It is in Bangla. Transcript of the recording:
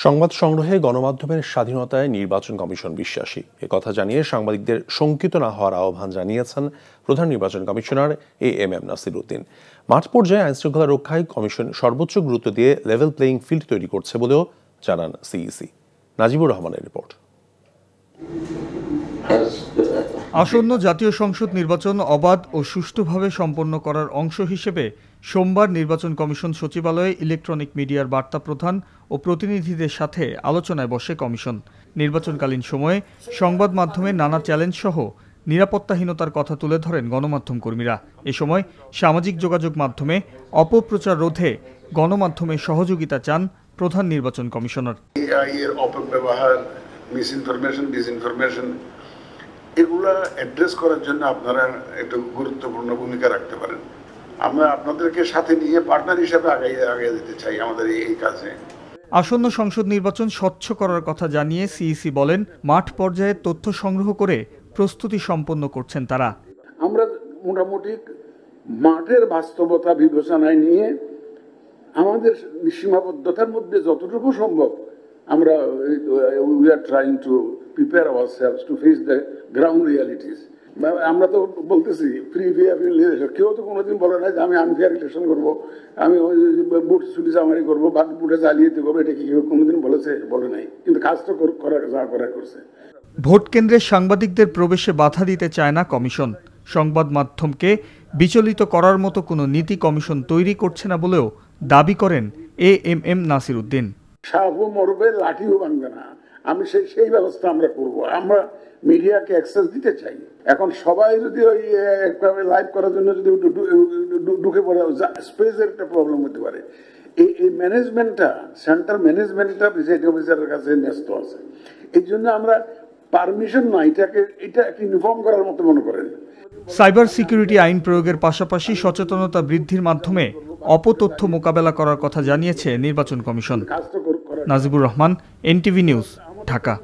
সংবাদ সংগ্রহে গণমাধ্যমের স্বাধীনতায় নির্বাচন কমিশন বিশ্বাসী একথা জানিয়ে সাংবাদিকদের শঙ্কিত না হওয়ার আহ্বান জানিয়েছেন প্রধান নির্বাচন কমিশনার এএমএম নাসির উদ্দিন। মাঠ পর্যায়ে আইনশৃঙ্খলা রক্ষায় কমিশন সর্বোচ্চ গুরুত্ব দিয়ে লেভেল প্লেইং ফিল্ড তৈরি করছে বলেও জানান সিইসি। নাজিবুর রহমানের রিপোর্ট। আসন্ন জাতীয় সংসদ নির্বাচন অবাধ ও সুষ্ঠুভাবে সম্পন্ন করার অংশ হিসেবে সোমবার নির্বাচন কমিশন সচিবালয়ে ইলেকট্রনিক মিডিয়ার বার্তা প্রধান ও প্রতিনিধিদের সাথে আলোচনায় বসে কমিশন। নির্বাচনকালীন সময়ে সংবাদ মাধ্যমে নানা চ্যালেঞ্জ সহ নিরাপত্তাহীনতার কথা তুলে ধরেন গণমাধ্যম কর্মীরা। এ সময় সামাজিক যোগাযোগ মাধ্যমে অপপ্রচার রোধে গণমাধ্যমের সহযোগিতা চান প্রধান নির্বাচন কমিশনার। ডিসইনফরমেশন এগুলা অ্যাড্রেস করার জন্য আপনারা একটু গুরুত্বপূর্ণ ভূমিকা রাখতে পারেন। আমরা আপনাদেরকে সাথে নিয়ে পার্টনার হিসেবে আগে যেতে চাই আমাদের এই কাজে। আসন্ন সংসদ নির্বাচন স্বচ্ছ করার কথা জানিয়ে সিইসি বলেন, মাঠ পর্যায়ে তথ্য সংগ্রহ করে প্রস্তুতি সম্পন্ন করছেন তারা। আমরা মোটামুটি মাঠের বাস্তবতা বিবেচনায় নিয়ে আমাদের সীমাবদ্ধতার মধ্যে যতটুকু সম্ভব আমরা we are trying to prepare ourselves to face the ground realities. আমরা তো বলতেছি ফ্রি ফেয়ার ইলেকশন, কেউ তো কোনোদিন বলে না যে আমি আনফেয়ার ইলেকশন করবো, আমি বুট চুরি চামারি করবো বা বুটে জালিয়াতি করবো, এটা কি কেউ কোনোদিন বলেছে? বলে নাই, কিন্তু কাজটা করা করছে। ভোট কেন্দ্রে সাংবাদিকদের প্রবেশে বাধা দিতে চায় না কমিশন। সংবাদ মাধ্যমকে বিচলিত করার মতো কোনো নীতি কমিশন তৈরি করছে না বলেও দাবি করেন এএমএম নাসির উদ্দিন। সাপও মরবে, লাঠিও ভাঙবে না, আমি সেই ব্যবস্থা আমরা করব। আমরা মিডিয়াকে অ্যাক্সেস দিতে চাই। এখন সবাই যদি ওই একভাবে লাইভ করার জন্য যদি ঢুকে পড়ে, স্পেসের একটা প্রবলেম হতে পারে। এই ম্যানেজমেন্টটা, সেন্টার ম্যানেজমেন্টটা প্রিসাইডিং অফিসারের কাছে ন্যস্ত আছে। এই জন্য আমরা পারমিশন না, এটা ইনফর্ম করার মতো মনে করেন। সাইবার সিকিউরিটি আইন প্রয়োগের পাশাপাশি সচেতনতা বৃদ্ধির মাধ্যমে অপতথ্য মোকাবেলা করার কথা জানিয়েছে নির্বাচন commission. Najibur Rahman, NTV news, Dhaka.